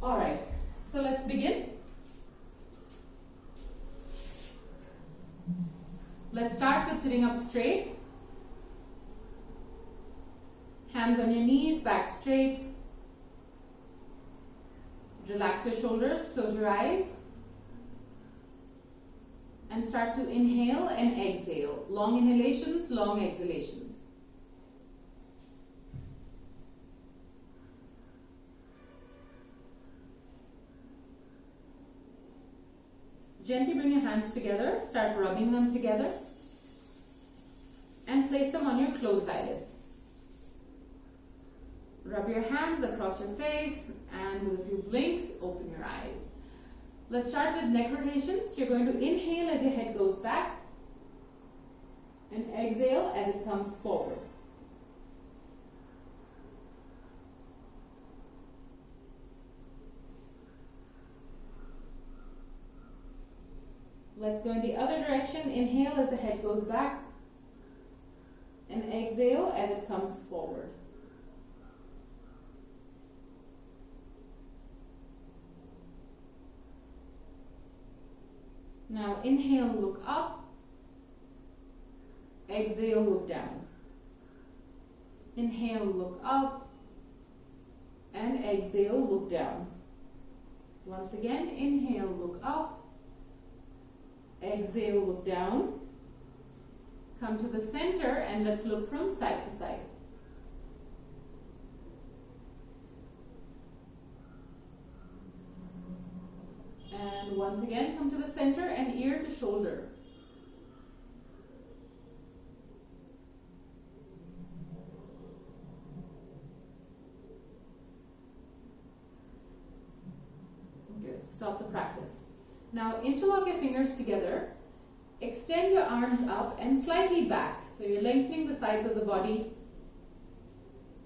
Alright, so let's begin. Let's start with sitting up straight. Hands on your knees, back straight. Relax your shoulders, close your eyes. And start to inhale and exhale. Long inhalations, long exhalations. Gently bring your hands together, start rubbing them together. And place them on your closed eyelids. Rub your hands across your face and with a few blinks, open your eyes. Let's start with neck rotations. You're going to inhale as your head goes back and exhale as it comes forward. Let's go in the other direction. Inhale as the head goes back and exhale as it comes forward. Now inhale, look up. Exhale, look down. Inhale, look up. And exhale, look down. Once again, inhale, look up. Exhale, look down. Come to the center and let's look from side to side. And once again, come to the center and ear to shoulder. Good. Stop the practice. Now interlock your fingers together. Extend your arms up and slightly back. So you're lengthening the sides of the body.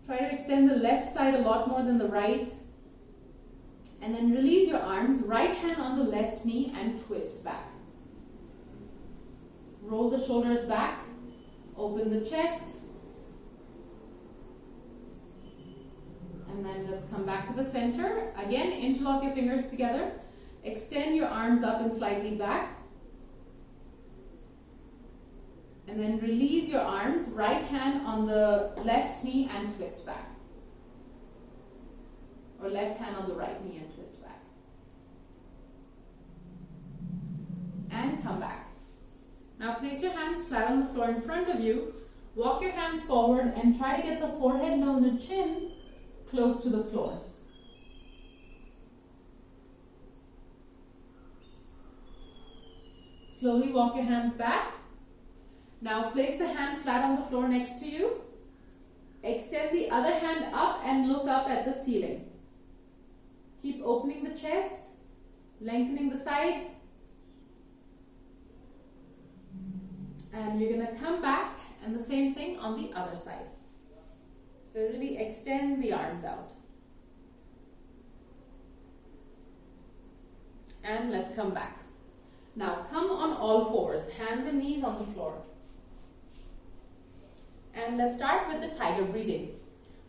Try to extend the left side a lot more than the right. And then release your arms, right hand on the left knee and twist back. Roll the shoulders back, open the chest. And then let's come back to the center. Again, interlock your fingers together. Extend your arms up and slightly back. And then release your arms, right hand on the left knee and twist back. Or left hand on the right knee and twist back. And come back. Now place your hands flat on the floor in front of you. Walk your hands forward and try to get the forehead, nose and chin close to the floor. Slowly walk your hands back. Now place the hand flat on the floor next to you. Extend the other hand up and look up at the ceiling. Keep opening the chest, lengthening the sides. And we're going to come back and the same thing on the other side. So really extend the arms out. And let's come back. Now come on all fours, hands and knees on the floor. And let's start with the tiger breathing.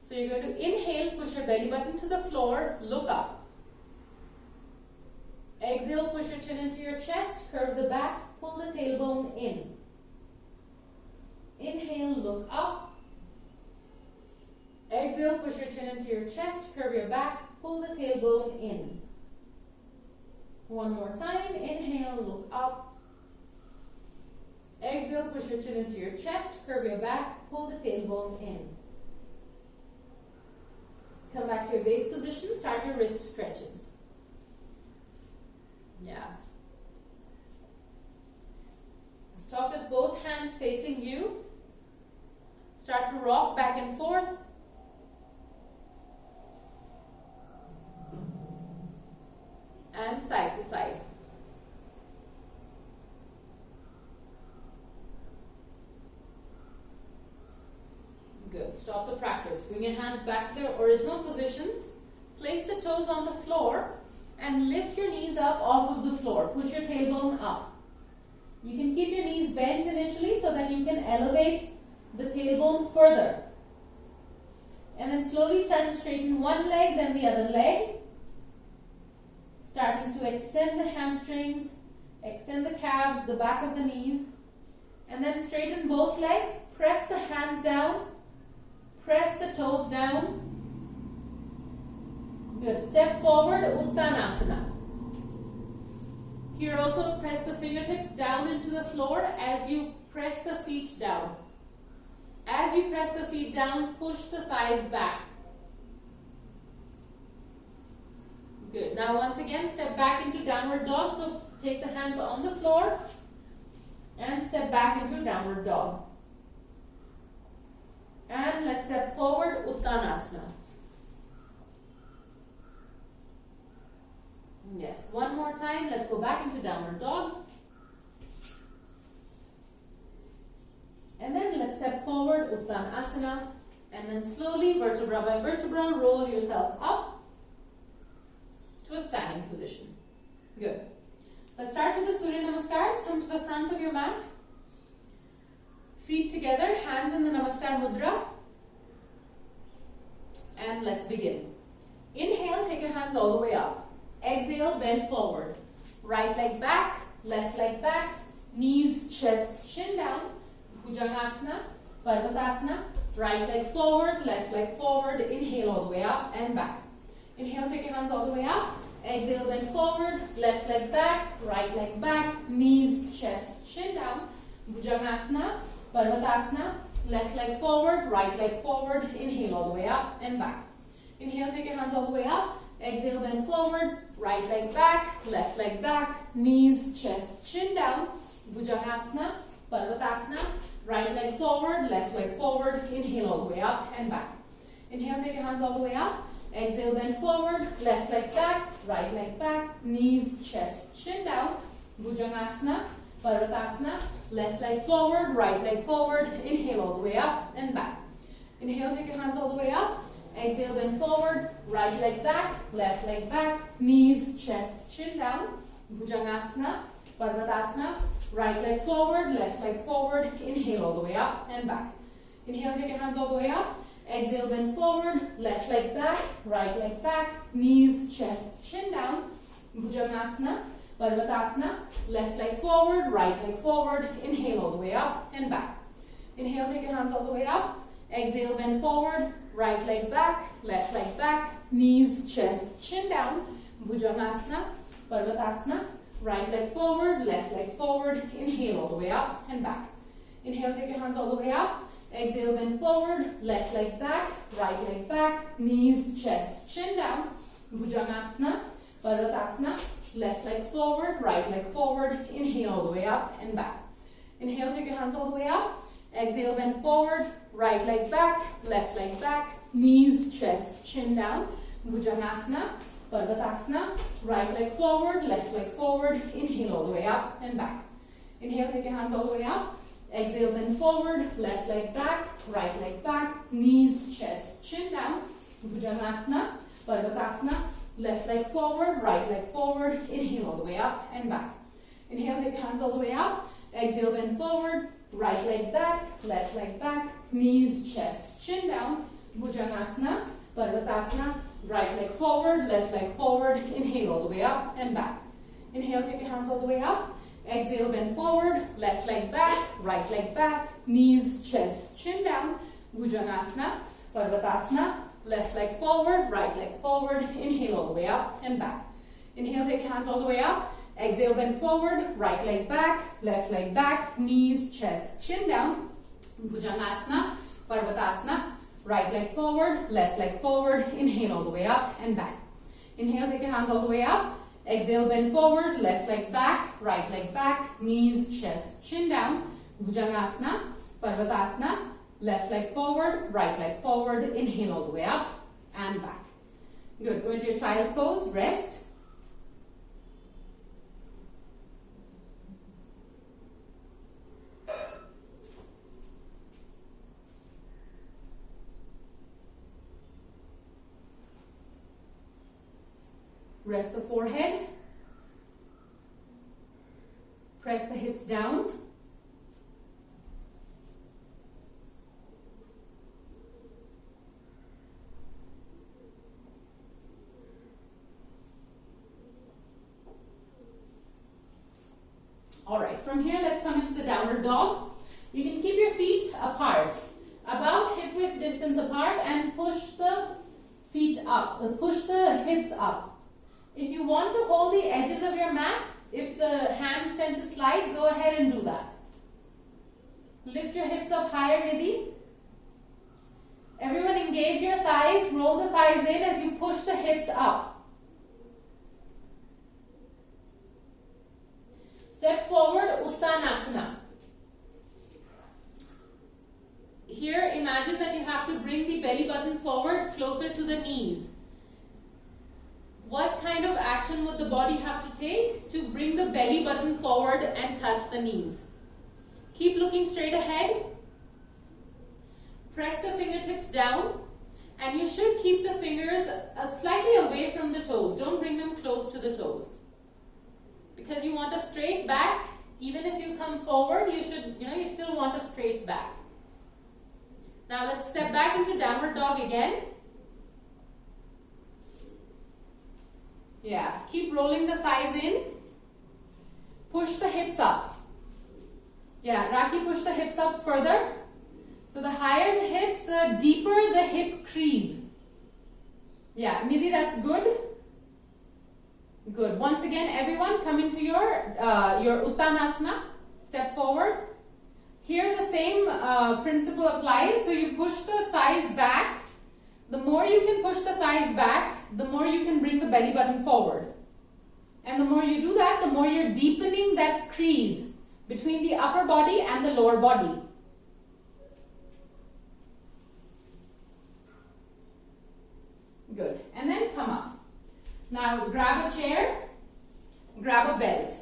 So you're going to inhale, push your belly button to the floor, look up. Exhale, push your chin into your chest, curve the back, pull the tailbone in. Inhale, look up. Exhale, push your chin into your chest, curve your back, pull the tailbone in. One more time, inhale, look up. Exhale, push your chin into your chest, curve your back, pull the tailbone in. Come back to your base position, start your wrist stretches. Yeah. Stop with both hands facing you. Start to rock back and forth. And side to side. Good. Stop the practice. Bring your hands back to their original positions. Place the toes on the floor and lift your knees up off of the floor. Push your tailbone up. You can keep your knees bent initially so that you can elevate the tailbone further. And then slowly start to straighten one leg, then the other leg. Starting to extend the hamstrings, extend the calves, the back of the knees, and then straighten both legs. Press the hands down, press the toes down. Good. Step forward, Uttanasana. Here also press the fingertips down into the floor as you press the feet down. As you press the feet down, push the thighs back. Good. Now once again, step back into downward dog. So take the hands on the floor and step back into downward dog. And let's step forward, Uttanasana. Yes, one more time. Let's go back into downward dog. And then let's step forward, Uttanasana. And then slowly, vertebra by vertebra, roll yourself up to a standing position. Good. Let's start with the Surya Namaskars. Come to the front of your mat. Feet together, hands in the Namaskar Mudra. And let's begin. Inhale, take your hands all the way up. Exhale, bend forward. Right leg back, left leg back, knees, chest, chin down. Bhujangasana, Parvatasana. Right leg forward, left leg forward. Inhale all the way up and back. Inhale, take your hands all the way up. Exhale, bend forward, left leg back, right leg back, knees, chest, chin down. Bhujangasana, Parvatasana. Left leg forward, right leg forward. Inhale all the way up and back. Inhale, take your hands all the way up. Exhale, bend forward, right leg back, left leg back, knees, chest, chin down. Bhujangasana, Parvatasana. Right leg forward, left leg forward. Inhale all the way up and back. Inhale, take your hands all the way up. Exhale, bend forward, left leg back, right leg back, knees, chest, chin down. Bhujangasana, Parvatasana. Left leg forward, right leg forward. Inhale all the way up and back. Inhale, take your hands all the way up. Exhale, bend forward, right leg back, left leg back, knees, chest, chin down. Bhujangasana, Parvatasana. Right leg forward, left leg forward. Inhale all the way up and back. Inhale, take your hands all the way up. Exhale, bend forward, left leg back, right leg back, knees, chest, chin down. Bhujangasana, Parvatasana. Left leg forward, right leg forward. Inhale all the way up and back. Inhale, take your hands all the way up. Exhale, bend forward, right leg back, left leg back, knees, chest, chin down. Bhujangasana, Parvatasana. Right leg forward, left leg forward. Inhale all the way up and back. Inhale, take your hands all the way up. Exhale, bend forward, left leg back, right leg back, knees, chest, chin down. Bhujangasana, Parvatasana. Left leg forward, right leg forward. Inhale all the way up and back. Inhale, take your hands all the way up. Exhale, bend forward, right leg back, left leg back, knees, chest, chin down. Bhujangasana, Parvatasana. Right leg forward, left leg forward. Inhale all the way up and back. Inhale, take your hands all the way up. Exhale, bend forward, left leg back, right leg back, knees, chest, chin down. Bhujangasana, Parvatasana. Left leg forward, right leg forward. Inhale all the way up and back. Inhale, take your hands all the way up. Exhale, bend forward, right leg back, left leg back, knees, chest, chin down. Bhujangasana, Parvatasana. Right leg forward, left leg forward. Inhale all the way up and back. Inhale, take your hands all the way up. Exhale, bend forward, left leg back, right leg back, knees, chest, chin down. Bhujangasana, Parvatasana. Left leg forward, right leg forward. Inhale all the way up and back. Inhale, take your hands all the way up. Exhale, bend forward, right leg back, left leg back, knees, chest, chin down. Bhujangasana, Parvatasana. Right leg forward, left leg forward. Inhale all the way up and back. Inhale, take your hands all the way up. Exhale, bend forward, left leg back, right leg back, knees, chest, chin down. Bhujangasana, Parvatasana. Left leg forward, right leg forward. Inhale all the way up and back. Good. Go into your child's pose. Rest. Rest the forehead. Press the hips down. Alright, from here let's come into the downward dog. You can keep your feet apart, about hip width distance apart, and push the feet up, push the hips up. If you want to hold the edges of your mat, if the hands tend to slide, go ahead and do that. Lift your hips up higher, Nidhi. Everyone engage your thighs, roll the thighs in as you push the hips up. Step forward, Uttanasana. Here, imagine that you have to bring the belly button forward closer to the knees. What kind of action would the body have to take to bring the belly button forward and touch the knees? Keep looking straight ahead. Press the fingertips down, and you should keep the fingers slightly away from the toes. Don't bring them close to the toes. Because you want a straight back, even if you come forward, you still want a straight back. Now let's step back into downward dog again. Yeah, keep rolling the thighs in. Push the hips up. Yeah, Raki, push the hips up further. So the higher the hips, the deeper the hip crease. Yeah, Nidhi, that's good. Good. Once again, everyone, come into your Uttanasana. Step forward. Here the same principle applies. So you push the thighs back. The more you can push the thighs back, the more you can bring the belly button forward. And the more you do that, the more you're deepening that crease between the upper body and the lower body. Good. And then come up. Now grab a chair, grab a belt.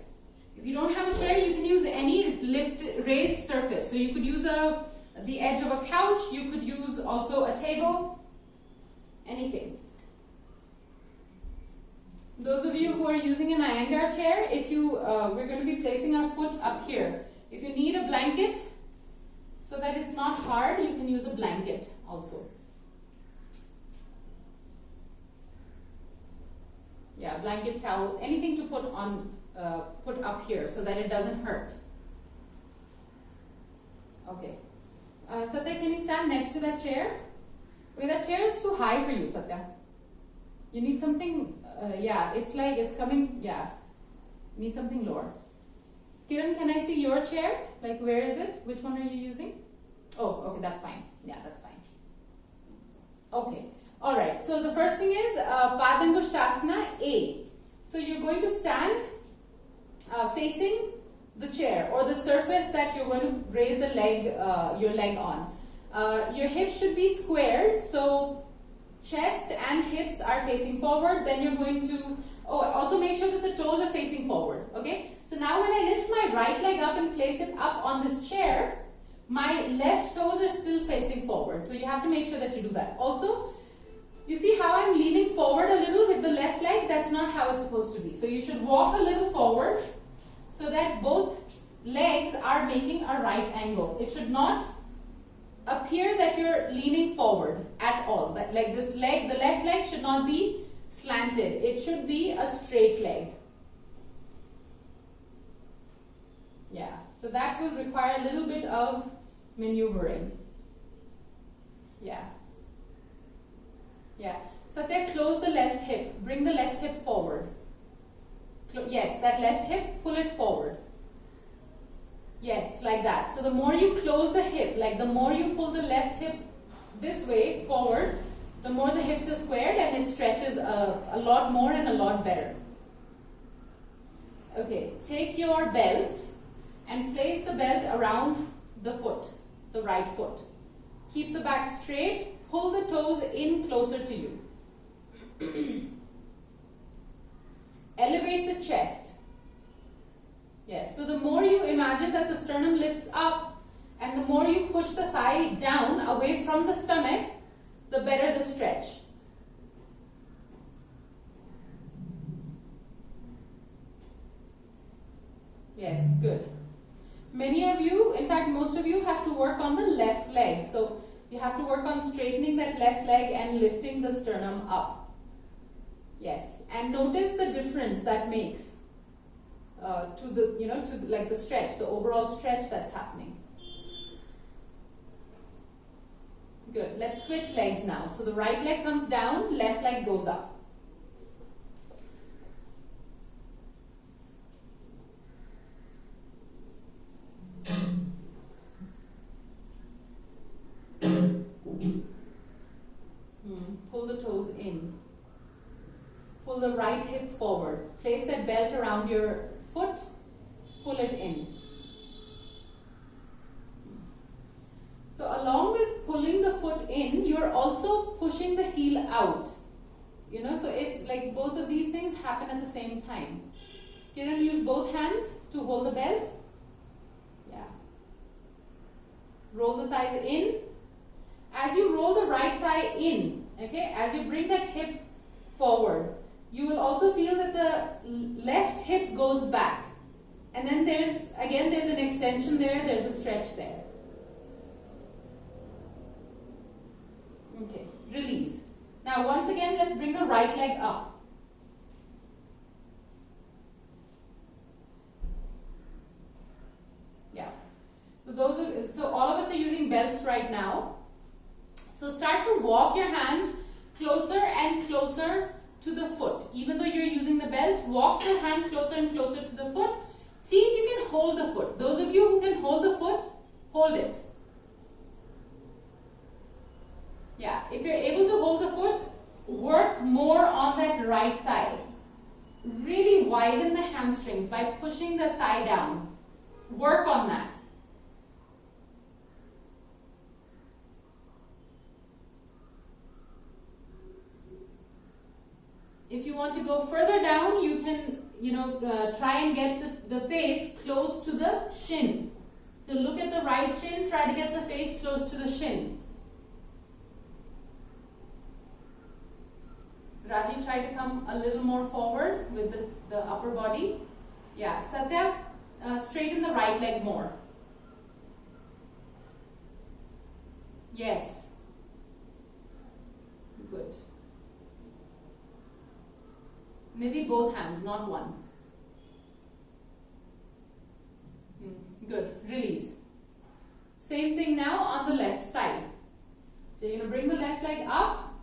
If you don't have a chair, you can use any raised surface. So you could use the edge of a couch, you could use also a table, anything. Those of you who are using an Iyengar chair, we're going to be placing our foot up here. If you need a blanket so that it's not hard, you can use a blanket also. Yeah, blanket, towel, anything to put up here so that it doesn't hurt. Okay. Satya, can you stand next to that chair? Wait, that chair is too high for you, Satya. You need something, it's coming, need something lower. Kiran, can I see your chair? Like, where is it? Which one are you using? Oh, okay, that's fine. Yeah, that's fine. Okay. Alright, so the first thing is Padangushtasana A. So you're going to stand facing the chair or the surface that you're going to raise the leg, your leg on. Your hips should be squared, so chest and hips are facing forward. Then you're going to also make sure that the toes are facing forward. Okay, so now when I lift my right leg up and place it up on this chair, my left toes are still facing forward. So you have to make sure that you do that. Also, you see how I'm leaning forward a little with the left leg? That's not how it's supposed to be. So you should walk a little forward so that both legs are making a right angle. It should not appear that you're leaning forward at all. That, like this leg, the left leg should not be slanted. It should be a straight leg. Yeah, so that will require a little bit of maneuvering. Yeah. Yeah. Satya, close the left hip. Bring the left hip forward. Yes, that left hip, pull it forward. Yes, like that. So the more you close the hip, like the more you pull the left hip this way forward, the more the hips are squared and it stretches a lot more and a lot better. Okay, take your belts and place the belt around the foot, the right foot. Keep the back straight. Pull the toes in closer to you. Elevate the chest. Yes, so the more you imagine that the sternum lifts up and the more you push the thigh down away from the stomach, the better the stretch. Yes, good. Many of you, in fact most of you, have to work on the left leg. So you have to work on straightening that left leg and lifting the sternum up. Yes, and notice the difference that makes. to the, to like the stretch, the overall stretch that's happening. Good. Let's switch legs now. So the right leg comes down, left leg goes up. Pull the toes in. Pull the right hip forward. Place that belt around your foot. Pull it in. So along with pulling the foot in, you are also pushing the heel out. So it's like both of these things happen at the same time. You're going to use both hands to hold the belt. Yeah. Roll the thighs in. As you roll the right thigh in, okay, as you bring that hip forward, you will also feel that the left hip goes back. And then there's an extension there, there's a stretch there. Okay, release. Now once again, let's bring the right leg up. Yeah. So all of us are using belts right now. So start to walk your hands closer and closer to the foot. Even though you're using the belt, walk the hand closer and closer to the foot. See if you can hold the foot. Those of you who can hold the foot, hold it. Yeah, if you're able to hold the foot, work more on that right thigh. Really widen the hamstrings by pushing the thigh down. Work on that. If you want to go further down, you can, try and get the face close to the shin. So look at the right shin, try to get the face close to the shin. Raji, try to come a little more forward with the upper body. Yeah, Satya, straighten the right leg more. Yes. Good. Maybe both hands, not one. Good. Release. Same thing now on the left side. So you're going to bring the left leg up.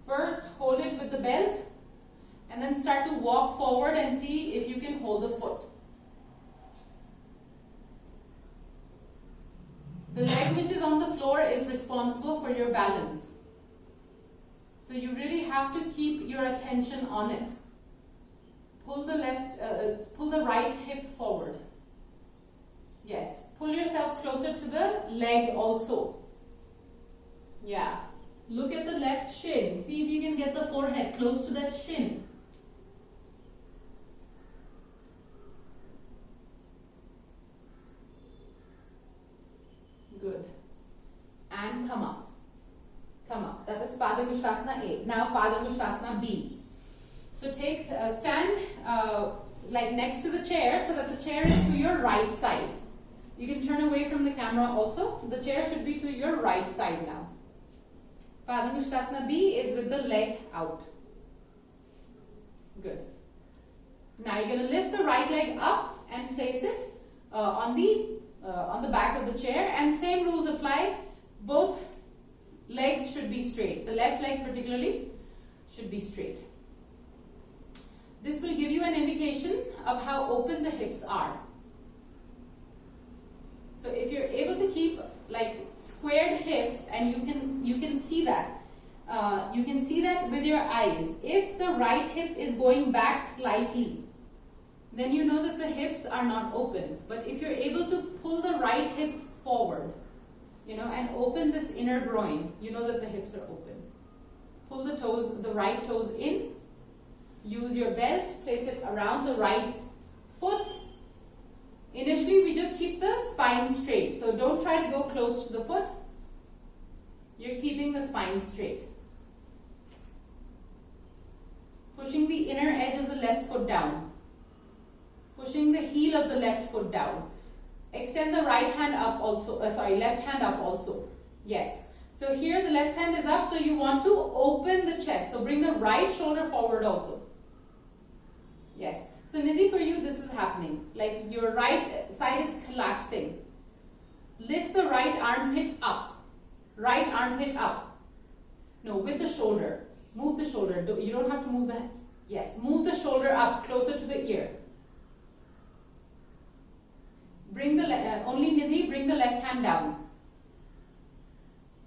First, hold it with the belt. And then start to walk forward and see if you can hold the foot. The leg which is on the floor is responsible for your balance. So you really have to keep your attention on it. Pull the right hip forward. Yes. Pull yourself closer to the leg also. Yeah. Look at the left shin. See if you can get the forehead close to that shin. Good. And come up. Come up. That was Padangusthasana A. Now Padangusthasana B. So stand like next to the chair so that the chair is to your right side. You can turn away from the camera also. The chair should be to your right side now. Padangusthasana B is with the leg out. Good. Now you're going to lift the right leg up and place it on the back of the chair, and same rules apply. Both legs should be straight. The left leg particularly should be straight. This will give you an indication of how open the hips are. So if you're able to keep like squared hips, and you can see that. You can see that with your eyes. If the right hip is going back slightly, then you know that the hips are not open. But if you're able to pull the right hip forward, and open this inner groin, you know that the hips are open. Pull the right toes in. Use your belt, place it around the right foot. Initially, we just keep the spine straight. So don't try to go close to the foot. You're keeping the spine straight. Pushing the inner edge of the left foot down. Pushing the heel of the left foot down. Extend the right hand up also. Left hand up also. Yes. So here the left hand is up, so you want to open the chest. So bring the right shoulder forward also. Yes. So Nidhi, for you, this is happening. Like your right side is collapsing. Lift the right armpit up. Right armpit up. No, with the shoulder. Move the shoulder. You don't have to move the head. Yes, move the shoulder up, closer to the ear. Bring the only Nidhi, bring the left hand down.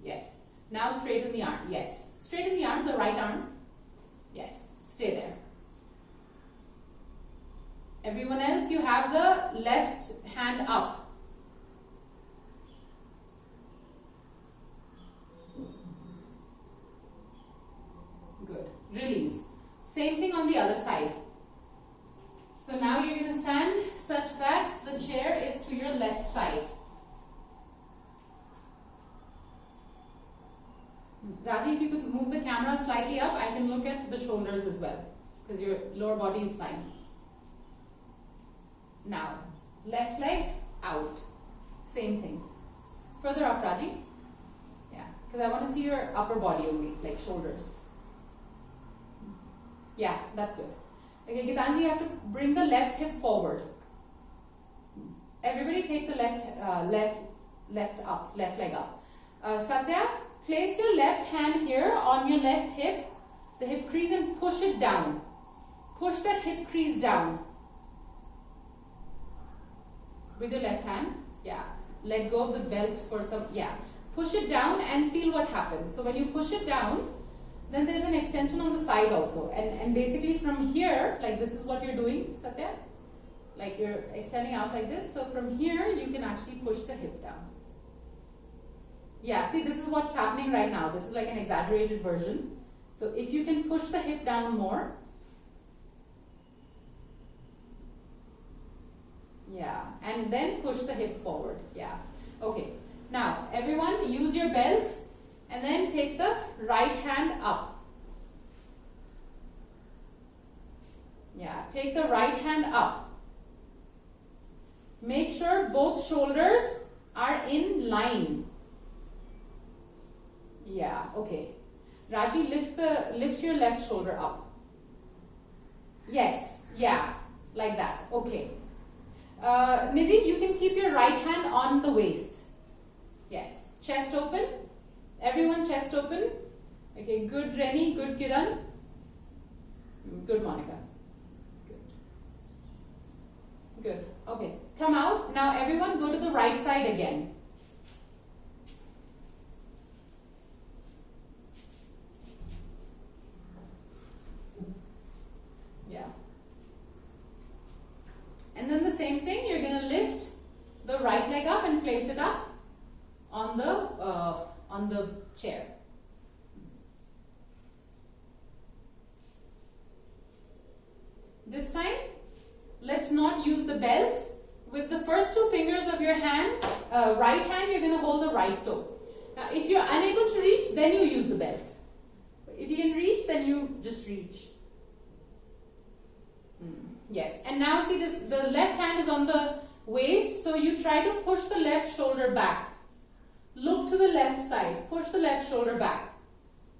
Yes. Now straighten the arm. Yes. Straighten the arm, the right arm. Yes. Stay there. Everyone else, you have the left hand up. Good. Release. Same thing on the other side. So now you're going to stand such that the chair is to your left side. Raji, if you could move the camera slightly up, I can look at the shoulders as well, because your lower body is fine. Now, left leg out. Same thing. Further up, Raji. Yeah, because I want to see your upper body only, like shoulders. Yeah, that's good. Okay, Gitanji, you have to bring the left hip forward. Everybody take the left leg up. Satya, place your left hand here on your left hip, the hip crease, and push it down. Push that hip crease down. With your left hand, yeah. Let go of the belt for some, yeah. Push it down and feel what happens. So when you push it down, then there's an extension on the side also. And basically from here, like this is what you're doing, Satya. Like you're extending out like this. So from here, you can actually push the hip down. Yeah, see, this is what's happening right now. This is like an exaggerated version. So if you can push the hip down more. Yeah, and then push the hip forward. Yeah, okay. Now, everyone use your belt and then take the right hand up. Yeah, take the right hand up. Make sure both shoulders are in line. Yeah, okay. Raji, lift your left shoulder up. Yes, yeah, like that. Okay. Nidhi, you can keep your right hand on the waist. Yes. Chest open. Everyone chest open. Okay, good Reni, good Kiran. Good Monica. Good. Good. Okay, come out. Now everyone go to the right side again. Yeah. And then the same thing, you're going to lift the right leg up and place it up on the chair. This time, let's not use the belt. With the first two fingers of your hand, right hand, you're going to hold the right toe. Now, if you're unable to reach, then you use the belt. If you can reach, then you just reach. Yes, and now see this, the left hand is on the waist, so you try to push the left shoulder back. Look to the left side, push the left shoulder back.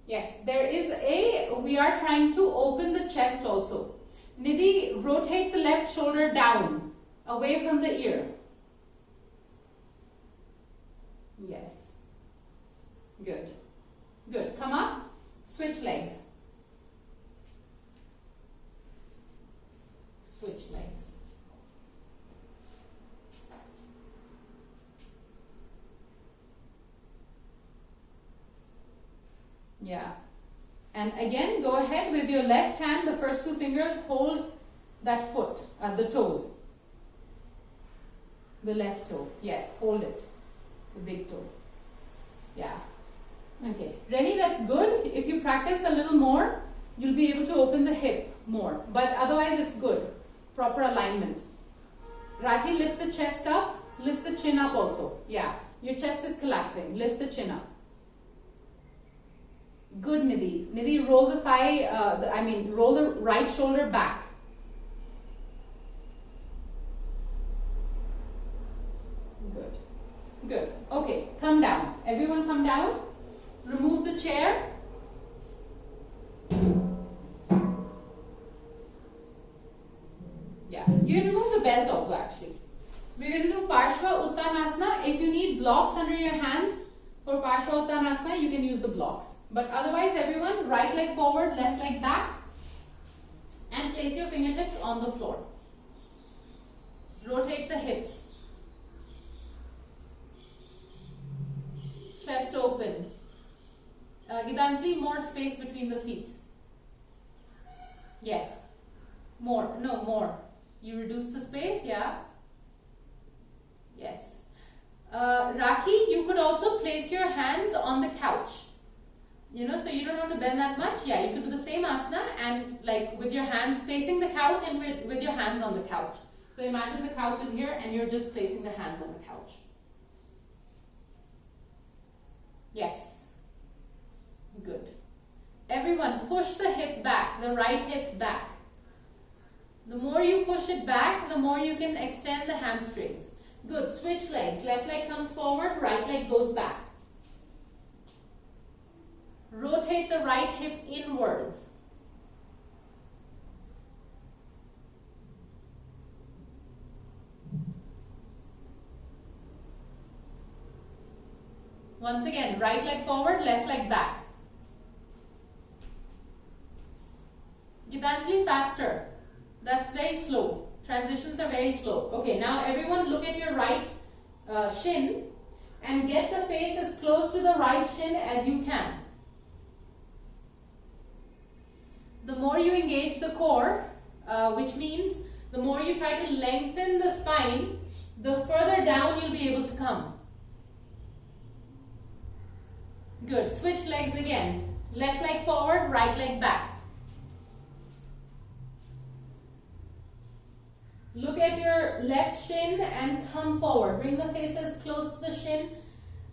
Yes, we are trying to open the chest also. Nidhi, rotate the left shoulder down, away from the ear. Yes. Good. Good. Come up, switch legs. Switch legs. Yeah. And again, go ahead with your left hand, the first two fingers, hold that foot at the toes. The left toe. Yes, hold it. The big toe. Yeah. Okay. Reni, that's good. If you practice a little more, you'll be able to open the hip more. But otherwise, it's good. Proper alignment. Raji, lift the chest up. Lift the chin up also. Yeah. Your chest is collapsing. Lift the chin up. Good, Nidhi. Nidhi, roll the thigh, roll the right shoulder back. Good. Good. Okay, come down. Everyone come down. Remove the chair. You can remove the belt also actually. We're going to do Parshva Uttanasana. If you need blocks under your hands for Parshva Uttanasana, you can use the blocks. But otherwise, everyone, right leg forward, left leg back, and place your fingertips on the floor. Rotate the hips. Chest open. Gitanjali, more space between the feet. Yes. More. No, more. You reduce the space, yeah. Yes. Rakhi, you could also place your hands on the couch. You know, so you don't have to bend that much. Yeah, you could do the same asana and like with your hands facing the couch and with your hands on the couch. So imagine the couch is here and you're just placing the hands on the couch. Yes. Good. Everyone, push the hip back, the right hip back. The more you push it back, the more you can extend the hamstrings. Good. Switch legs. Left leg comes forward, right leg goes back. Rotate the right hip inwards. Once again, right leg forward, left leg back. Gitanjali, faster. That's very slow. Transitions are very slow. Okay, now everyone look at your right shin and get the face as close to the right shin as you can. The more you engage the core, which means the more you try to lengthen the spine, the further down you'll be able to come. Good. Switch legs again. Left leg forward, right leg back. Look at your left shin and come forward. Bring the face as close to the shin,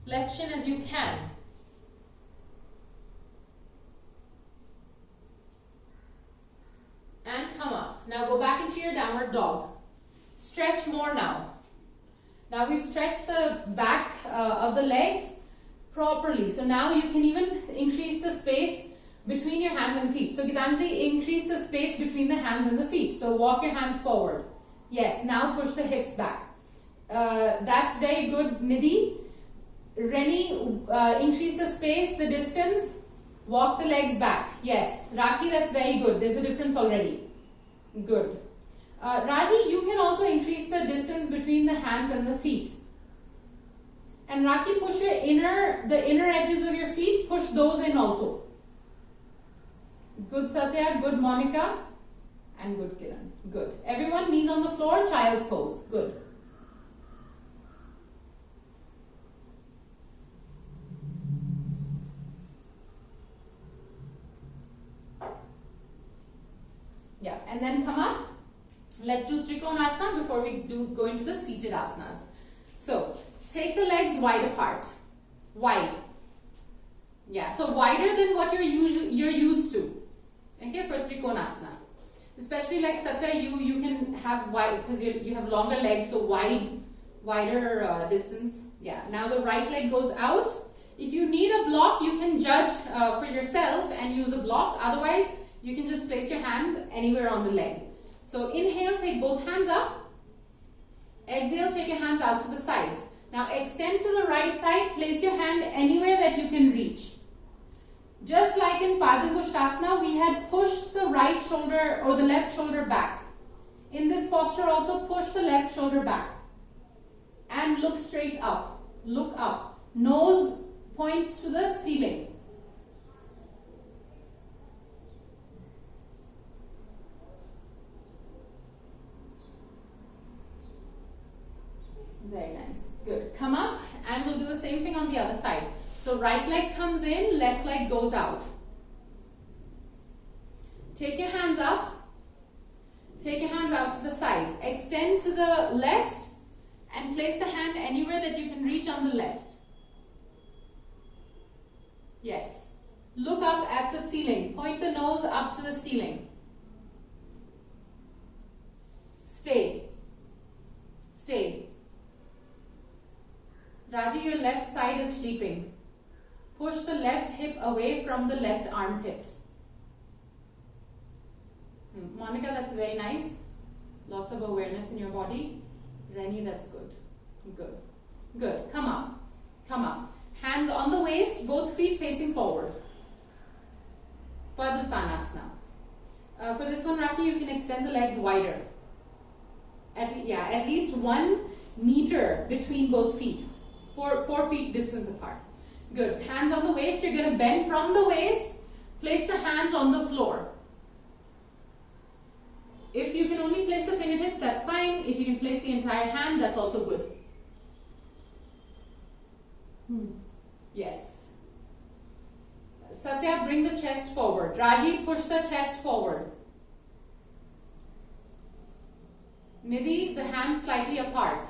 left shin as you can. And come up. Now go back into your downward dog. Stretch more now. Now we've stretched the back of the legs properly. So now you can even increase the space between your hands and feet. So Gitanjali, increase the space between the hands and the feet. So walk your hands forward. Yes, now push the hips back. That's very good, Nidhi. Reni, increase the space, the distance. Walk the legs back. Yes, Rakhi, that's very good. There's a difference already. Good. Raji, you can also increase the distance between the hands and the feet. And Rakhi, push your the inner edges of your feet, push those in also. Good Satya, good Monica, and good Kiran. Good. Everyone, knees on the floor, child's pose. Good. Yeah, and then come up. Let's do Trikonasana before we go into the seated asanas. So, take the legs wide apart. Wide. Yeah, so wider than what you're used to. Okay, for Trikonasana. Especially like Satya, you can have wide because you have longer legs, so wider distance. Yeah. Now the right leg goes out. If you need a block, you can judge for yourself and use a block. Otherwise, you can just place your hand anywhere on the leg. So inhale, take both hands up. Exhale, take your hands out to the sides. Now extend to the right side. Place your hand anywhere that you can reach. Just like in Padangusthasana, we had pushed the right shoulder or the left shoulder back. In this posture also push the left shoulder back. And look straight up. Look up. Nose points to the ceiling. Very nice. Good. Come up and we'll do the same thing on the other side. So right leg comes in, left leg goes out. Take your hands up. Take your hands out to the sides. Extend to the left and place the hand anywhere that you can reach on the left. Yes. Look up at the ceiling. Point the nose up to the ceiling. Stay. Stay. Raji, your left side is sleeping. Push the left hip away from the left armpit. Monica, that's very nice. Lots of awareness in your body. Reni, that's good. Good. Good. Come up. Come up. Hands on the waist, both feet facing forward. Paduttanasana. For this one, Raki, you can extend the legs wider. At least 1 meter between both feet. 4 feet distance apart. Good. Hands on the waist. You're going to bend from the waist. Place the hands on the floor. If you can only place the fingertips, that's fine. If you can place the entire hand, that's also good. Yes. Satya, bring the chest forward. Raji, push the chest forward. Nidhi, the hands slightly apart.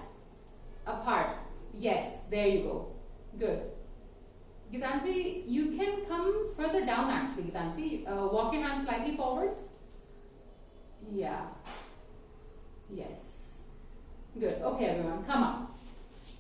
Apart. Yes, there you go. Good. Gitanjali, you can come further down actually, Gitanjali. Walk your hands slightly forward. Yeah. Yes. Good. Okay, everyone, come up.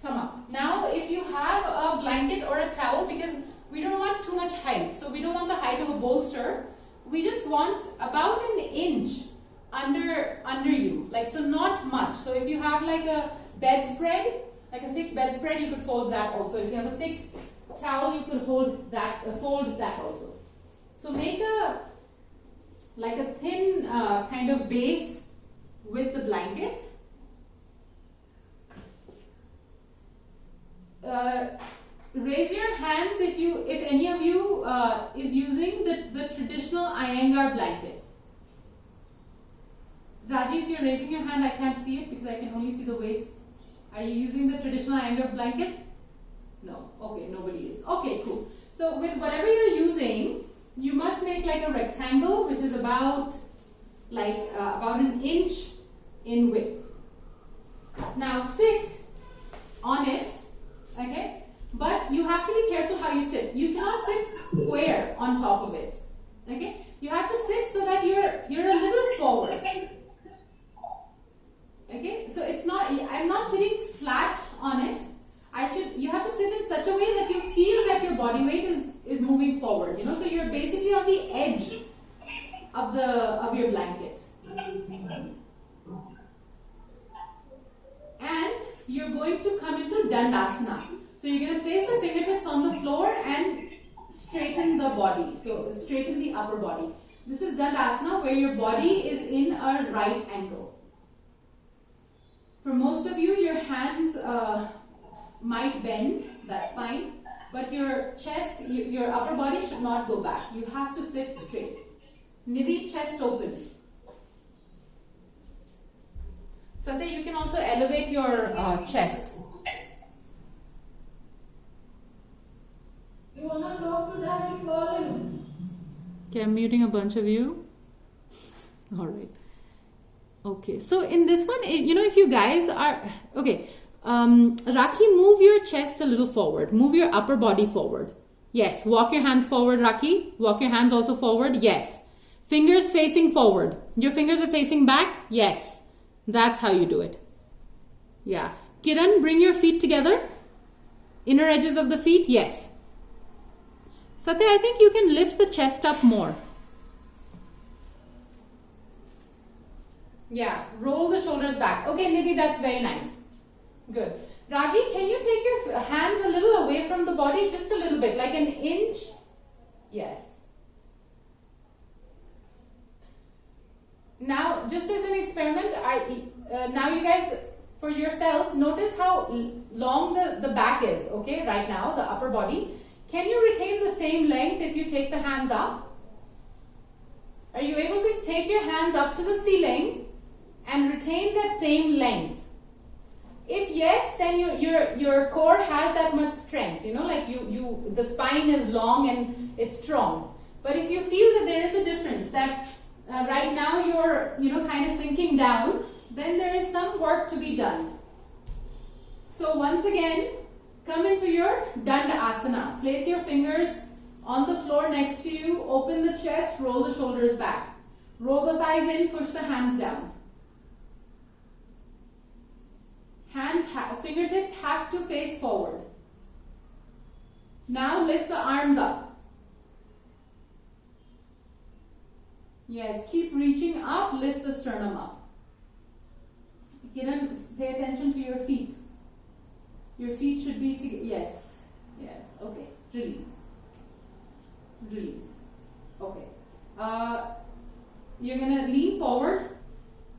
Come up. Now, if you have a blanket or a towel, because we don't want too much height, so we don't want the height of a bolster. We just want about an inch under you, like, so not much. So if you have like a bedspread, like a thick bedspread, you could fold that also. If you have a thick towel, you could fold that also. So make a thin kind of base with the blanket. Raise your hands if any of you is using the traditional Iyengar blanket. Raji, if you're raising your hand, I can't see it because I can only see the waist. Are you using the traditional Iyengar blanket? No. Okay, nobody is. Okay, cool. So with whatever you're using, you must make like a rectangle which is about an inch in width. Now sit on it, okay? But you have to be careful how you sit. You cannot sit square on top of it, okay? You have to sit so that you're a little forward. Okay, so it's not, I'm not sitting flat on it. You have to sit in such a way that you feel that your body weight is moving forward, you know, so you're basically on the edge of your blanket. And you're going to come into Dandasana. So you're going to place the fingertips on the floor and straighten the body. So straighten the upper body. This is Dandasana, where your body is in a right angle. For most of you, your hands might bend, that's fine. But your chest, your upper body should not go back. You have to sit straight. Nidhi, chest open. Satya, you can also elevate your chest. You want to talk to Daddy, call him. Okay, I'm muting a bunch of you. All right. Okay, so in this one, you know, if you guys are, okay, Raki, move your chest a little forward. Move your upper body forward. Yes, walk your hands forward, Raki. Walk your hands also forward. Yes. Fingers facing forward. Your fingers are facing back. Yes. That's how you do it. Yeah. Kiran, bring your feet together. Inner edges of the feet. Yes. Satya, I think you can lift the chest up more. Yeah, roll the shoulders back. Okay, Nidhi, that's very nice. Good. Raji, can you take your hands a little away from the body? Just a little bit, like an inch. Yes. Now, just as an experiment, now you guys, for yourselves, notice how long the back is, okay, right now, the upper body. Can you retain the same length if you take the hands up? Are you able to take your hands up to the ceiling and retain that same length? If yes, then your core has that much strength, you know, like the spine is long and it's strong. But if you feel that there is a difference, that right now you're, you know, kind of sinking down, then there is some work to be done. So once again, come into your Dandasana. Place your fingers on the floor next to you. Open the chest, roll the shoulders back. Roll the thighs in, push the hands down. Fingertips have to face forward. Now lift the arms up. Yes, keep reaching up, lift the sternum up. Kiran, pay attention to your feet. Your feet should be together. Yes. Yes. Okay. Release. Release. Okay. You're going to lean forward.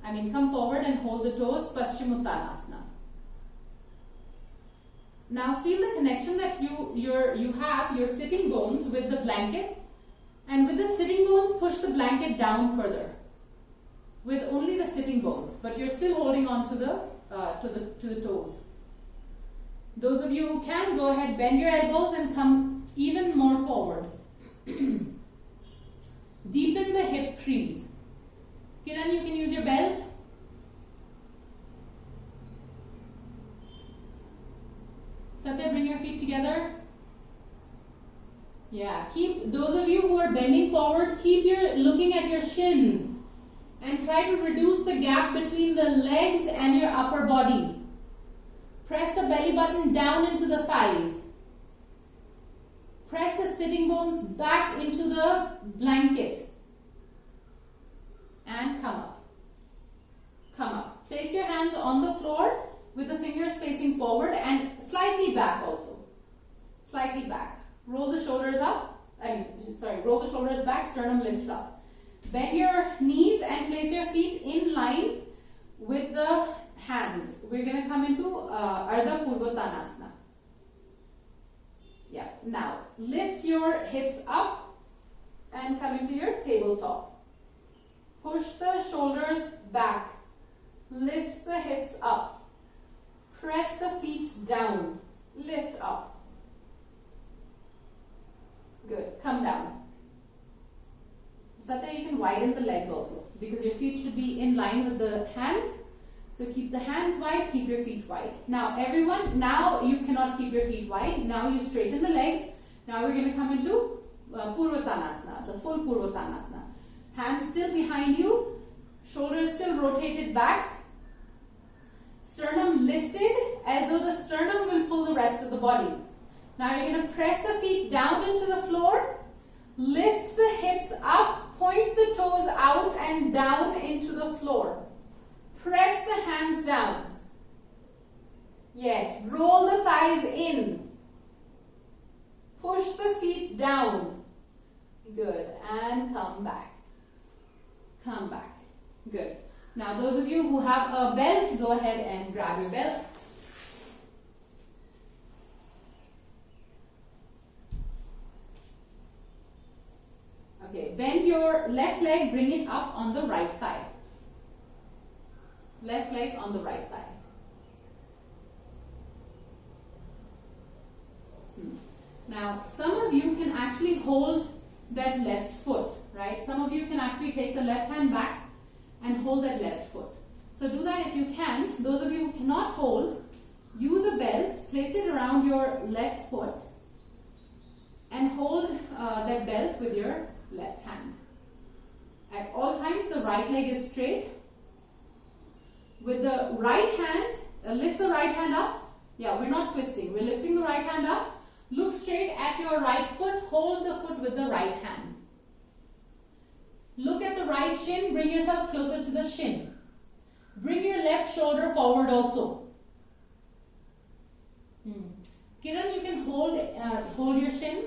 Come forward and hold the toes. Paschimottanasana. Now feel the connection that you have your sitting bones with the blanket, and with the sitting bones push the blanket down further. With only the sitting bones, but you're still holding on to the toes. Those of you who can, go ahead, bend your elbows and come even more forward. Deepen the hip crease. Kiran, you can use your belt. Satya, bring your feet together. Yeah, keep, those of you who are bending forward, keep looking at your shins and try to reduce the gap between the legs and your upper body. Press the belly button down into the thighs. Press the sitting bones back into the blanket. And come up. Come up. Place your hands on the floor with the fingers facing forward and slightly back also. Slightly back. Roll the shoulders up. Roll the shoulders back, sternum lifts up. Bend your knees and place your feet in line with the hands. We're going to come into Ardha Purvottanasana. Yeah. Now, lift your hips up and come into your tabletop. Push the shoulders back. Lift the hips up. Press the feet down. Lift up. Good. Come down. Satya, you can widen the legs also because your feet should be in line with the hands. So keep the hands wide, keep your feet wide. Now everyone, now you cannot keep your feet wide. Now you straighten the legs. Now we're going to come into Purvottanasana, the full Purvottanasana. Hands still behind you, shoulders still rotated back. Sternum lifted as though the sternum will pull the rest of the body. Now you're going to press the feet down into the floor. Lift the hips up, point the toes out and down into the floor. Press the hands down. Yes, roll the thighs in. Push the feet down. Good, and come back. Come back. Good. Now those of you who have a belt, go ahead and grab your belt. Okay, bend your left leg, bring it up on the right thigh. Left leg on the right thigh. Now, some of you can actually hold that left foot, right? Some of you can actually take the left hand back and hold that left foot. So do that if you can. Those of you who cannot hold, use a belt, place it around your left foot and hold that belt with your left hand. At all times, the right leg is straight. With the right hand, lift the right hand up. Yeah, we're not twisting. We're lifting the right hand up. Look straight at your right foot. Hold the foot with the right hand. Look at the right shin. Bring yourself closer to the shin. Bring your left shoulder forward also. Kiran, you can hold your shin.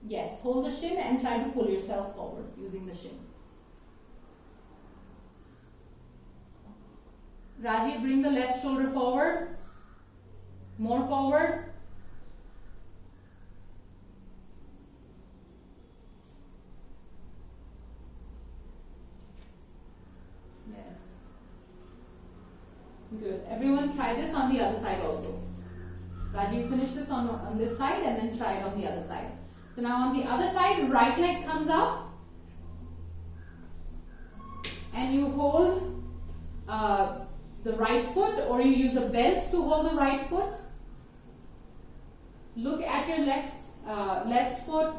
Yes, hold the shin and try to pull yourself forward using the shin. Rajiv, bring the left shoulder forward. More forward. Yes. Good. Everyone try this on the other side also. Rajiv, finish this on this side and then try it on the other side. So now on the other side, right leg comes up and you hold the right foot, or you use a belt to hold the right foot. Look at your left foot.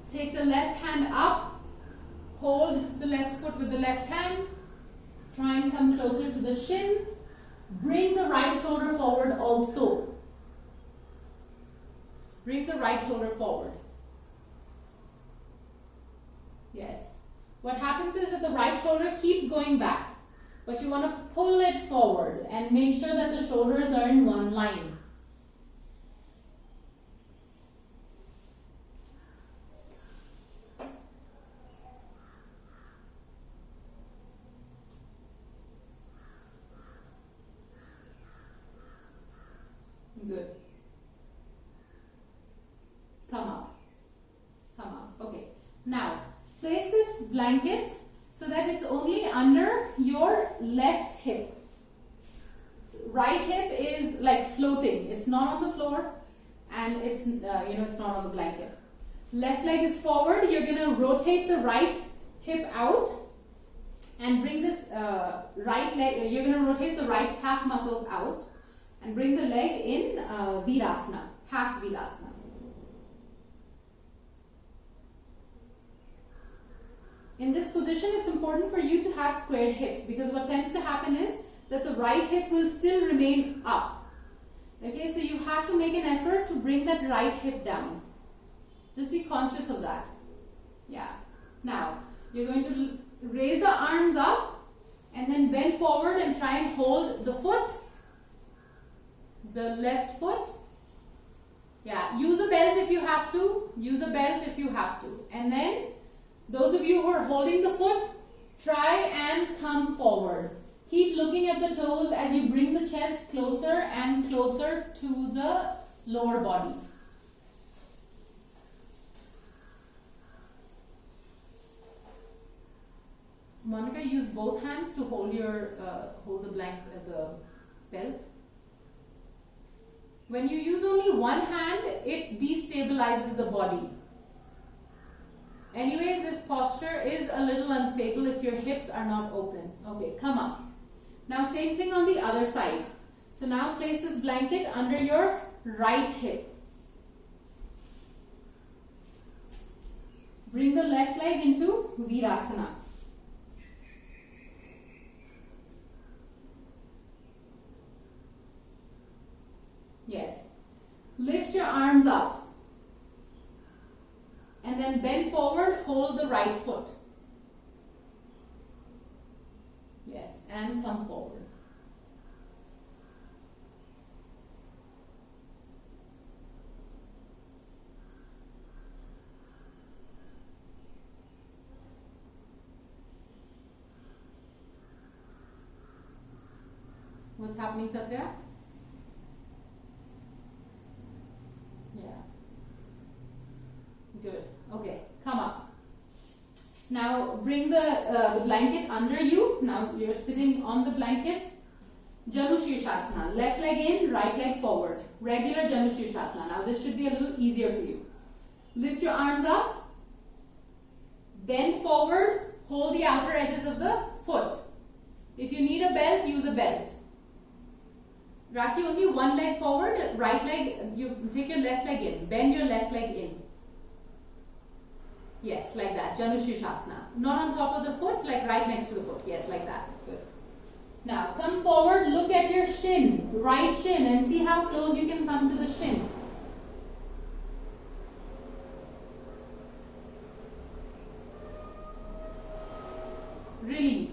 Take the left hand up. Hold the left foot with the left hand. Try and come closer to the shin. Bring the right shoulder forward also. Bring the right shoulder forward. Yes. What happens is that the right shoulder keeps going back. but you want to pull it forward and make sure that the shoulders are in one line. Good. Come up. Come up. Okay. Now, place this blanket so that it's only under your left hip. Right hip is like floating. It's not on the floor and it's it's not on the blanket. Left leg is forward. You're going to rotate the right hip out and bring this right leg, you're going to rotate the right calf muscles out and bring the leg in Virasana, half Virasana. In this position, it's important for you to have squared hips because what tends to happen is that the right hip will still remain up. Okay, so you have to make an effort to bring that right hip down. Just be conscious of that. Yeah. Now, you're going to raise the arms up and then bend forward and try and hold the foot, the left foot. Yeah, use a belt if you have to. Use a belt if you have to. And then, those of you who are holding the foot, try and come forward. Keep looking at the toes as you bring the chest closer and closer to the lower body. Monica, use both hands to hold your hold the belt. When you use only one hand, it destabilizes the body. Anyways, this posture is a little unstable if your hips are not open. Okay, come up. Now same thing on the other side. So now place this blanket under your right hip. Bring the left leg into Virasana. Yes. Lift your arms up. And then bend forward, hold the right foot. Yes, and come forward. What's happening, Satya? Yeah. Good. Okay, come up. Now bring the blanket under you. Now you're sitting on the blanket. Janu Shirshasana. Left leg in, right leg forward. Regular Janu Shirshasana. Now this should be a little easier for you. Lift your arms up. Bend forward. Hold the outer edges of the foot. If you need a belt, use a belt. Raki, only one leg forward. Right leg, you take your left leg in. Bend your left leg in. Yes, like that. Janu Shirshasana. Not on top of the foot, like right next to the foot. Yes, like that. Good. Now, come forward, look at your shin, right shin, and see how close you can come to the shin. Release.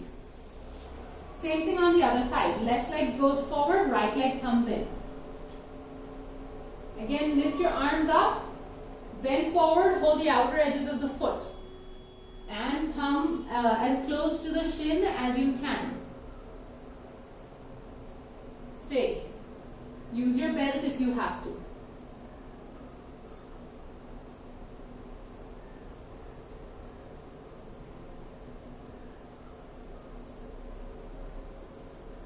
Same thing on the other side. Left leg goes forward, right leg comes in. Again, lift your arms up. Bend forward, hold the outer edges of the foot and come as close to the shin as you can. Stay. Use your belt if you have to.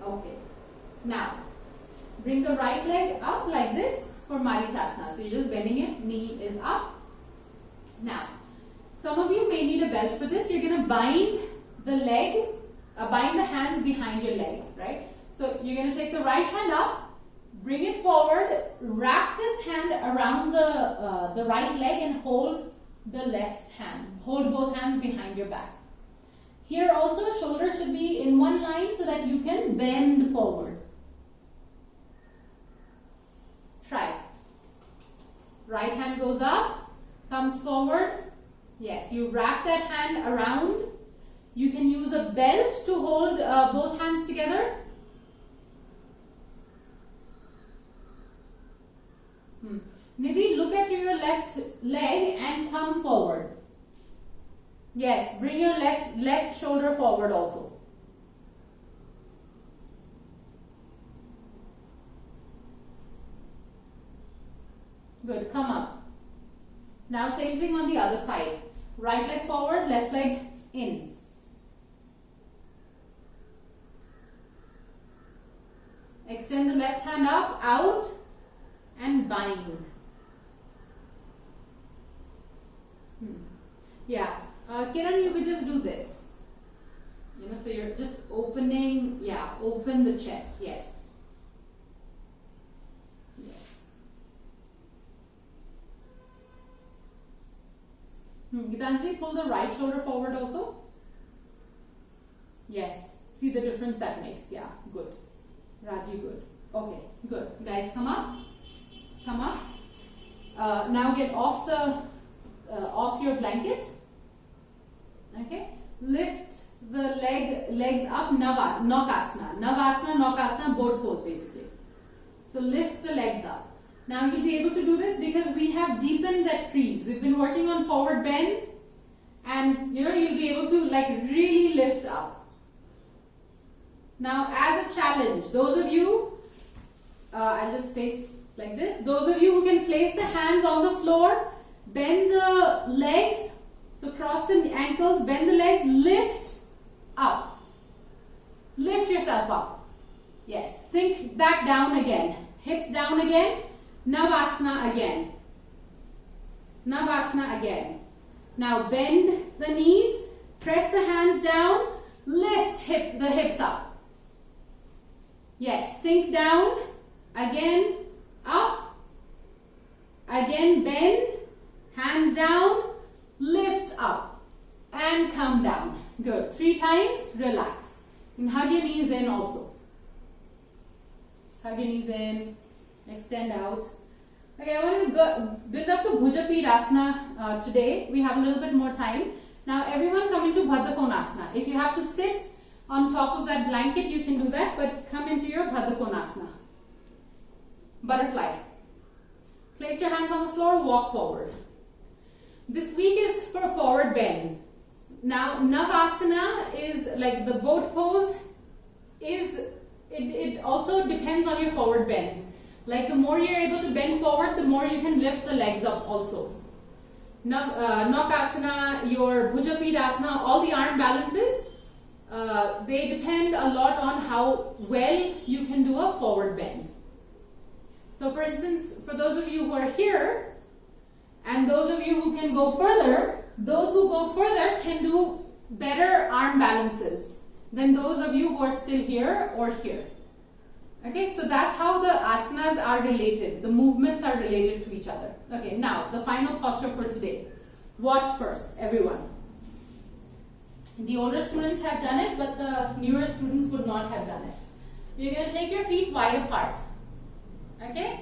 Okay. Now, bring the right leg up like this. For Marichasana. So you're just bending it, knee is up. Now, some of you may need a belt for this. You're going to bind the leg, bind the hands behind your leg, right? So you're going to take the right hand up, bring it forward, wrap this hand around the right leg and hold the left hand. Hold both hands behind your back. Here also, shoulders should be in one line so that you can bend forward. Try. Right hand goes up, comes forward. Yes, you wrap that hand around You can use a belt to hold both hands together. Nidhi, look at your left leg and come forward. Yes, bring your left shoulder forward also. Good, come up. Now same thing on the other side. Right leg forward, left leg in. Extend the left hand up, out, and bind. Yeah, Kiran, you could just do this. You know, so you're just opening, yeah, open the chest, yes. Yes. Gitanjali, pull the right shoulder forward also. Yes, see the difference that makes, yeah, good. Raji, good. Okay, good. Guys, come up. Come up. Now get off the off your blanket. Okay. Lift the legs up. Nokasana. Navasana, Nokasana, boat pose basically. So lift the legs up. Now you'll be able to do this because we have deepened that crease. We've been working on forward bends, and you know you'll be able to like really lift up. Now, as a challenge, those of you, I'll just face like this. Those of you who can place the hands on the floor, bend the legs, so cross the ankles, bend the legs, lift up. Lift yourself up. Yes, sink back down again. Hips down again. Navasana again. Navasana again. Now bend the knees, press the hands down, lift the hips up. Yes, sink down, again, up, again bend, hands down, lift up, and come down. Good. 3 times, relax. And hug your knees in also. Hug your knees in, extend out. Okay, I want to build up to BHUJAPIDASANA today. We have a little bit more time. Now everyone come into Baddha Konasana. If you have to sit on top of that blanket, you can do that, but come into your Baddha Konasana. Butterfly. Place your hands on the floor, walk forward. This week is for forward bends. Now, Navasana is like the boat pose it also depends on your forward bends. Like the more you're able to bend forward, the more you can lift the legs up also. Nokasana, your BHUJAPIDASANA, all the arm balances, they depend a lot on how well you can do a forward bend. So for instance, for those of you who are here, and those of you who can go further, those who go further can do better arm balances than those of you who are still here or here. Okay, so that's how the asanas are related. The movements are related to each other. Okay, now the final posture for today. Watch first, everyone. The older students have done it, but the newer students would not have done it. You're going to take your feet wide apart. Okay?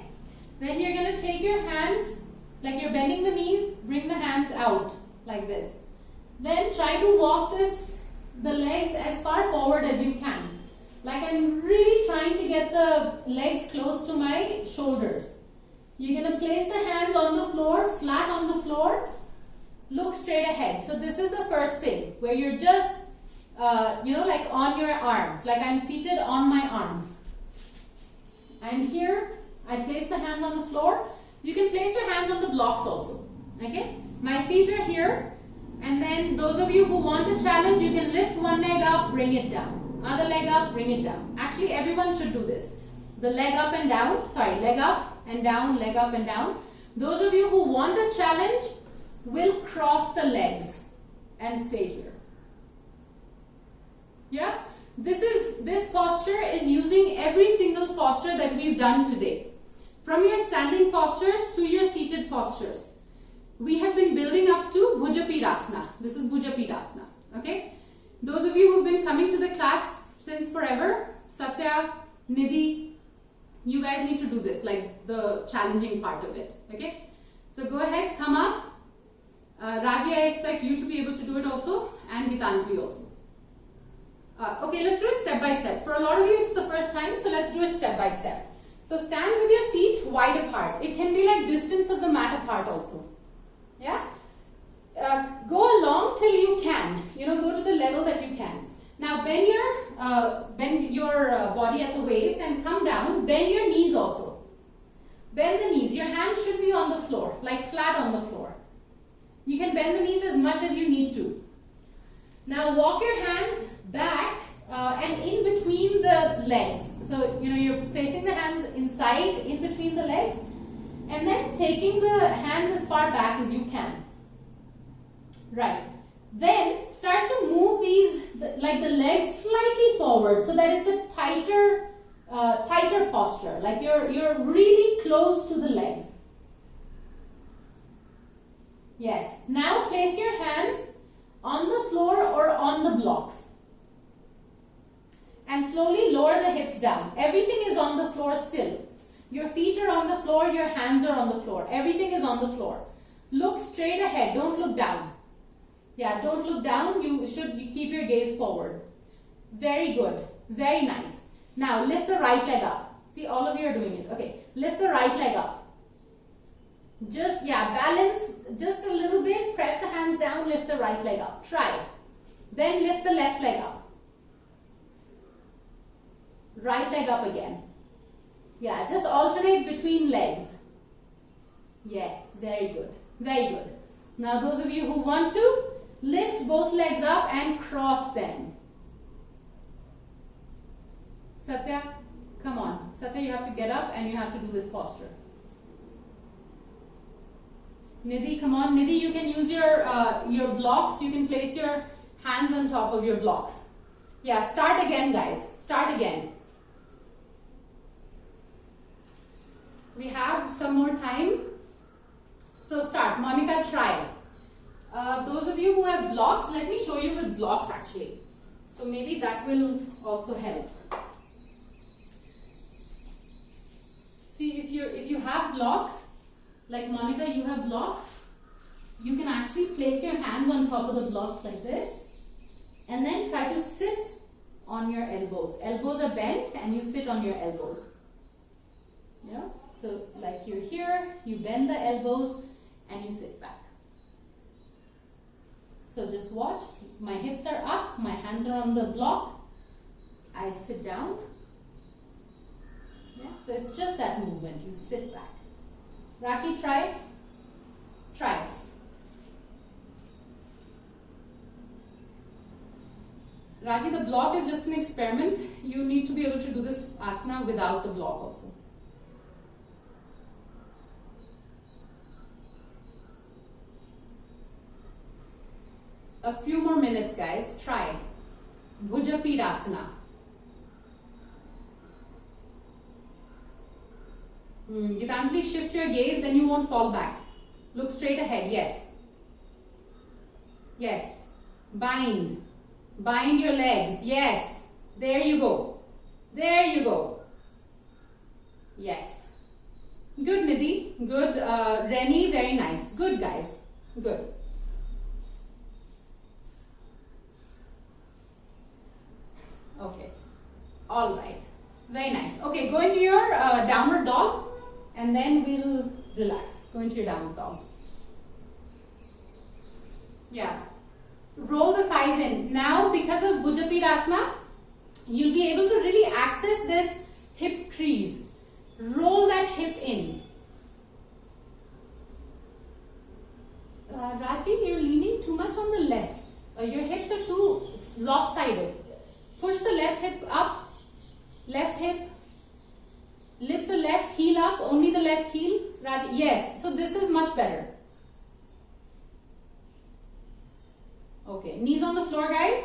Then you're going to take your hands, like you're bending the knees, bring the hands out like this. Then try to walk the legs as far forward as you can. Like I'm really trying to get the legs close to my shoulders. You're going to place the hands on the floor, flat on the floor. Look straight ahead. So this is the first thing, where you're just, like on your arms. Like I'm seated on my arms. I'm here. I place the hands on the floor. You can place your hands on the blocks also. Okay? My feet are here. And then those of you who want a challenge, you can lift one leg up, bring it down. Other leg up, bring it down. Actually, everyone should do this. The leg up and down. Sorry, leg up and down, leg up and down. Those of you who want a challenge will cross the legs and stay here. Yeah? This posture is using every single posture that we've done today. From your standing postures to your seated postures. We have been building up to BHUJAPIDASANA. This is BHUJAPIDASANA. Okay? Those of you who've been coming to the class since forever, Satya, Nidhi, you guys need to do this, like the challenging part of it. Okay? So go ahead, come up. Raji, I expect you to be able to do it also, and Gitanjali also. Okay, let's do it step by step. For a lot of you, it's the first time, so let's do it step by step. So stand with your feet wide apart. It can be like distance of the mat apart also. Yeah? Go along till you can. Go to the level that you can. Now bend your body at the waist and come down. Bend your knees also. Bend the knees. Your hands should be on the floor, like flat on the floor. You can bend the knees as much as you need to. Now walk your hands back and in between the legs. So, you're placing the hands inside, in between the legs, and then taking the hands as far back as you can. Right. Then start to move these, like the legs slightly forward so that it's a tighter posture. Like you're really close to the legs. Yes. Now place your hands on the floor or on the blocks. And slowly lower the hips down. Everything is on the floor still. Your feet are on the floor, your hands are on the floor. Everything is on the floor. Look straight ahead, don't look down. Yeah, don't look down, you keep your gaze forward. Very good, very nice. Now lift the right leg up. See, all of you are doing it. Okay, lift the right leg up. Balance just a little bit, press the hands down, lift the right leg up. Try. Then lift the left leg up. Right leg up again. Yeah, just alternate between legs. Yes, very good. Very good. Now those of you who want to, lift both legs up and cross them. Satya, come on. Satya, you have to get up and you have to do this posture. Nidhi, come on. Nidhi, you can use your blocks. You can place your hands on top of your blocks. Yeah, start again, guys. Start again. We have some more time. So start. Monica, try. Those of you who have blocks, let me show you with blocks actually. So maybe that will also help. See, if you have blocks, like Monica, you have blocks, you can actually place your hands on top of the blocks like this and then try to sit on your elbows. Elbows are bent and you sit on your elbows. So like you're here, you bend the elbows and you sit back. So just watch, my hips are up, my hands are on the block, I sit down. Yeah, so it's just that movement, you sit back. Raki, try. Try. Raji, the block is just an experiment. You need to be able to do this asana without the block also. A few more minutes, guys. Try. BHUJAPIDASANA. Gitanjali, shift your gaze, then you won't fall back. Look straight ahead. Yes. Yes. Bind. Bind your legs. Yes. There you go. There you go. Yes. Good, Nidhi. Good. Reni, very nice. Good, guys. Good. Okay. All right. Very nice. Okay, go into your downward dog and then we'll relax. Go into your downward dog. Yeah. Roll the thighs in. Now, because of BHUJAPIDASANA, you'll be able to really access this hip crease. Roll that hip in. Raji, you're leaning too much on the left. Your hips are too lopsided. Push the left hip up. Left hip. Lift the left heel up. Only the left heel. Raji, yes. So this is much better. Okay. Knees on the floor, guys.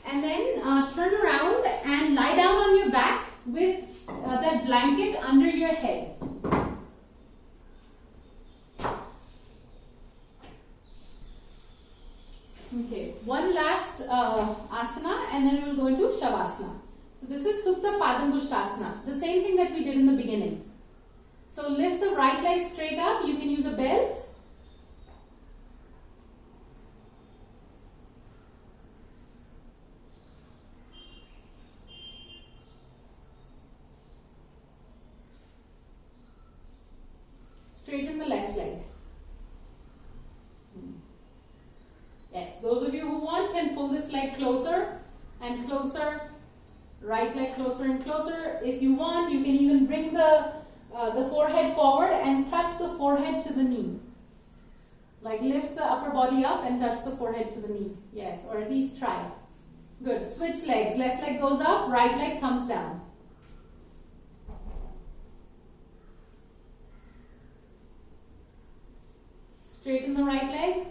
And then turn around and lie down on your back with that blanket under your head. Okay, one last asana and then we'll go into Shavasana. So this is Supta Padangusthasana, the same thing that we did in the beginning. So lift the right leg straight up, you can use a belt. Straighten the left leg. Yes, those of you who want can pull this leg closer and closer. Right leg closer and closer. If you want, you can even bring the forehead forward and touch the forehead to the knee. Like lift the upper body up and touch the forehead to the knee. Yes, or at least try. Good. Switch legs. Left leg goes up, right leg comes down. Straighten the right leg.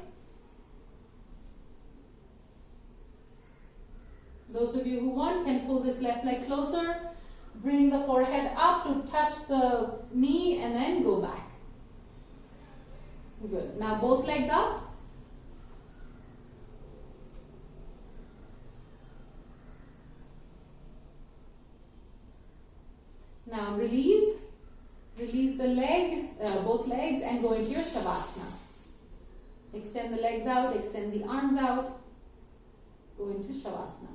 Those of you who want can pull this left leg closer, bring the forehead up to touch the knee and then go back. Good. Now both legs up. Now release. Release the leg, both legs, and go into your Shavasana. Extend the legs out, extend the arms out. Go into Shavasana.